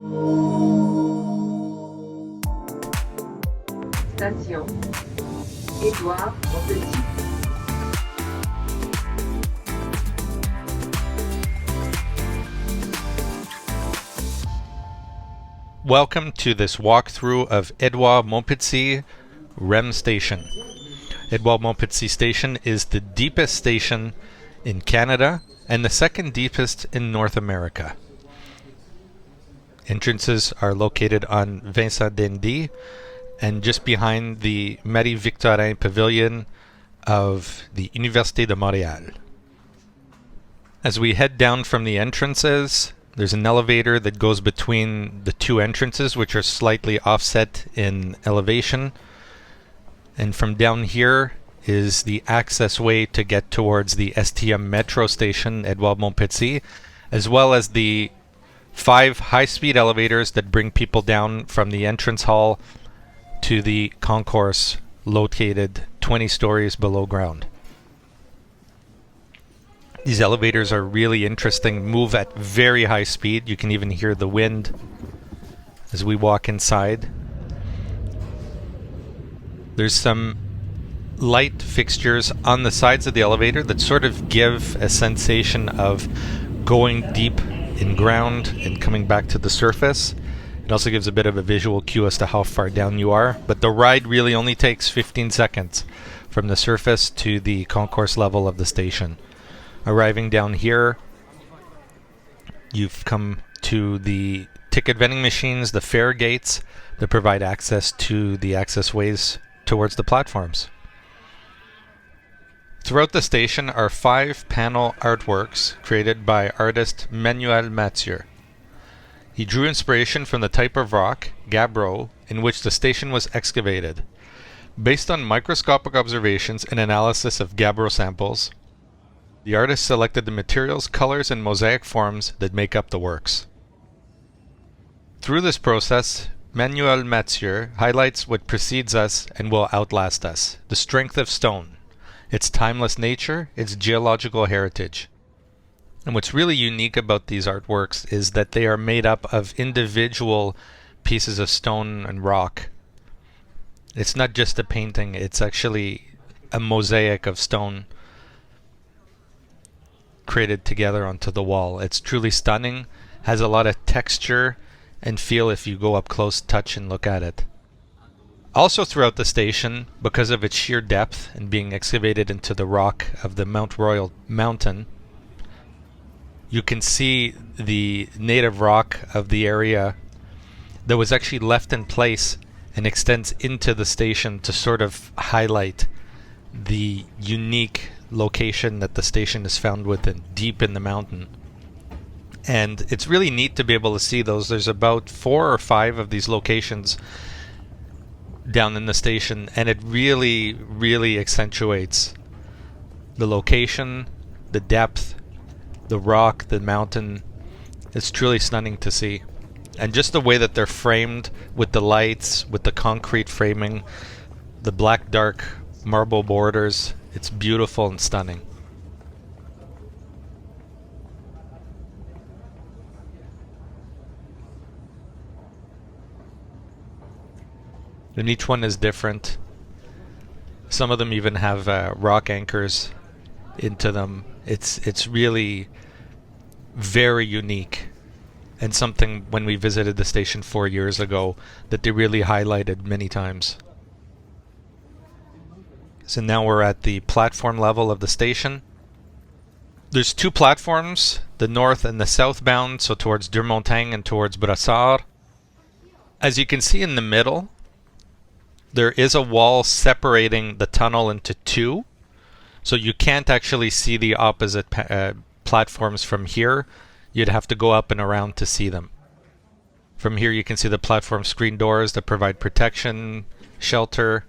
Station Édouard-Montpetit. Welcome to this walkthrough of Édouard-Montpetit REM Station. Édouard-Montpetit Station is the deepest station in Canada and the second deepest in North America. Entrances are located on Vincent d'Indy and just behind the Marie-Victorin Pavilion of the Université de Montreal. As we head down from the entrances, there's an elevator that goes between the two entrances, which are slightly offset in elevation. And from down here is the access way to get towards the STM metro station, Édouard-Montpetit, as well as the 5 high-speed elevators that bring people down from the entrance hall to the concourse located 20 stories below ground. These elevators are really interesting, move at very high speed. You can even hear the wind as we walk inside. There's some light fixtures on the sides of the elevator that sort of give a sensation of going deep in ground and coming back to the surface. It also gives a bit of a visual cue as to how far down you are, but the ride really only takes 15 seconds from the surface to the concourse level of the station. Arriving down here, you've come to the ticket vending machines, the fare gates that provide access to the access ways towards the platforms. Throughout the station are 5 panel artworks created by artist Manuel Mathieu. He drew inspiration from the type of rock, gabbro, in which the station was excavated. Based on microscopic observations and analysis of gabbro samples, the artist selected the materials, colors, and mosaic forms that make up the works. Through this process, Manuel Mathieu highlights what precedes us and will outlast us: the strength of stone, its timeless nature, its geological heritage. And what's really unique about these artworks is that they are made up of individual pieces of stone and rock. It's not just a painting, it's actually a mosaic of stone created together onto the wall. It's truly stunning, has a lot of texture and feel if you go up close, touch, and look at it. Also throughout the station, because of its sheer depth and being excavated into the rock of the Mount Royal mountain, you can see the native rock of the area that was actually left in place and extends into the station to sort of highlight the unique location that the station is found within, deep in the mountain. And it's really neat to be able to see those. There's about 4 or 5 of these locations down in the station, and it really accentuates the location, the depth, the rock, the mountain. It's truly stunning to see. And just the way that they're framed with the lights, with the concrete framing, the black dark marble borders, it's beautiful and stunning. And each one is different. Some of them even have rock anchors into them. It's really very unique, and something when we visited the station 4 years ago that they really highlighted many times. So now we're at the platform level of the station. There's 2 platforms, the north and the southbound, so towards Deux-Montagnes and towards Brassard. As you can see in the middle, there is a wall separating the tunnel into 2, so you can't actually see the opposite platforms from here. You'd have to go up and around to see them. From here you can see the platform screen doors that provide protection, shelter,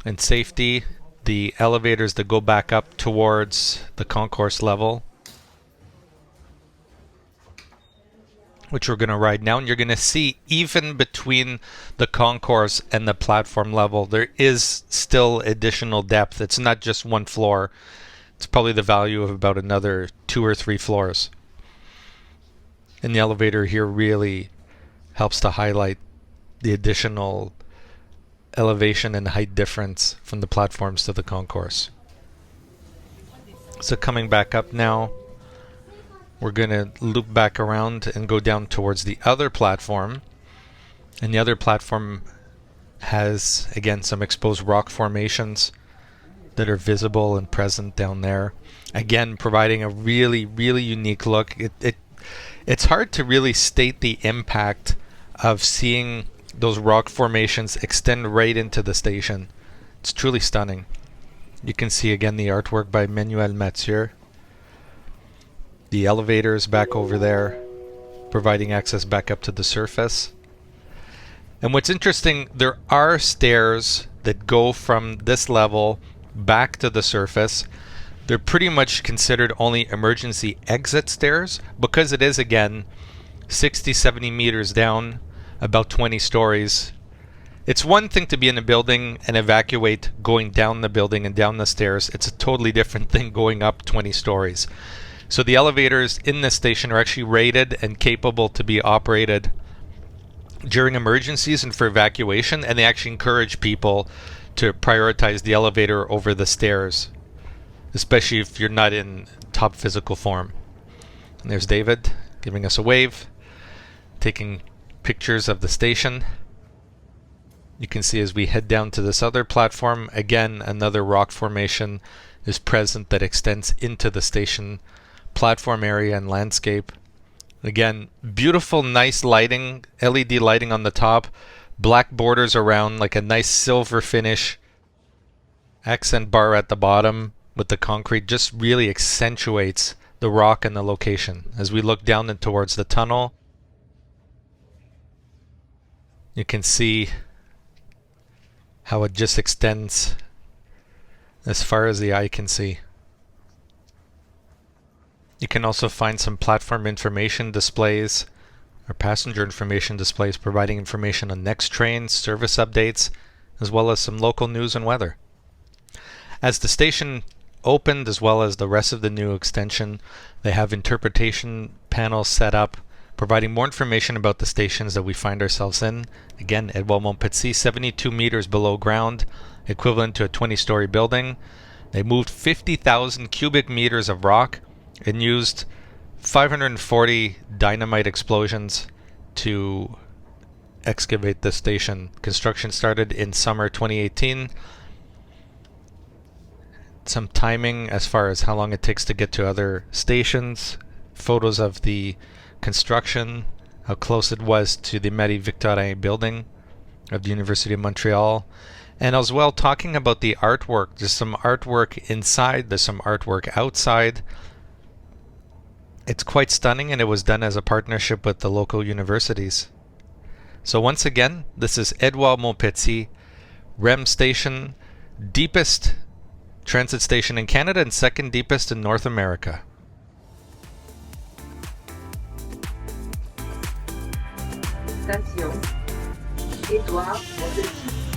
and safety. The elevators that go back up towards the concourse level, which we're going to ride now. And you're going to see even between the concourse and the platform level, there is still additional depth. It's not just 1 floor. It's probably the value of about another 2 or 3 floors. And the elevator here really helps to highlight the additional elevation and height difference from the platforms to the concourse. So coming back up now, we're going to loop back around and go down towards the other platform. And the other platform has, again, some exposed rock formations that are visible and present down there. Again, providing a really, really unique look. It's hard to really state the impact of seeing those rock formations extend right into the station. It's truly stunning. You can see again the artwork by Manuel Mathieu. The elevators back over there, providing access back up to the surface. And what's interesting, there are stairs that go from this level back to the surface. They're pretty much considered only emergency exit stairs because it is, again, 60-70 meters down, about 20 stories. It's one thing to be in a building and evacuate going down the building and down the stairs. It's a totally different thing going up 20 stories. So the elevators in this station are actually rated and capable to be operated during emergencies and for evacuation, and they actually encourage people to prioritize the elevator over the stairs, especially if you're not in top physical form. And there's David giving us a wave, taking pictures of the station. You can see as we head down to this other platform, again, another rock formation is present that extends into the station platform area and landscape. Again, beautiful, nice lighting, LED lighting on the top, black borders around, like a nice silver finish, accent bar at the bottom with the concrete, just really accentuates the rock and the location. As we look down and towards the tunnel, you can see how it just extends as far as the eye can see. You can also find some platform information displays or passenger information displays providing information on next trains, service updates, as well as some local news and weather. As the station opened, as well as the rest of the new extension, they have interpretation panels set up providing more information about the stations that we find ourselves in. Again, Édouard-Montpetit, 72 meters below ground, equivalent to a 20-story building. They moved 50,000 cubic meters of rock and used 540 dynamite explosions to excavate this station. Construction started in summer 2018. Some timing as far as how long it takes to get to other stations. Photos of the construction, how close it was to the Marie-Victorin building of the University of Montreal. And as well, talking about the artwork. There's some artwork inside, there's some artwork outside. It's quite stunning, and it was done as a partnership with the local universities. So once again, this is Édouard-Montpetit REM Station, deepest transit station in Canada and second deepest in North America. Station Édouard-Montpetit.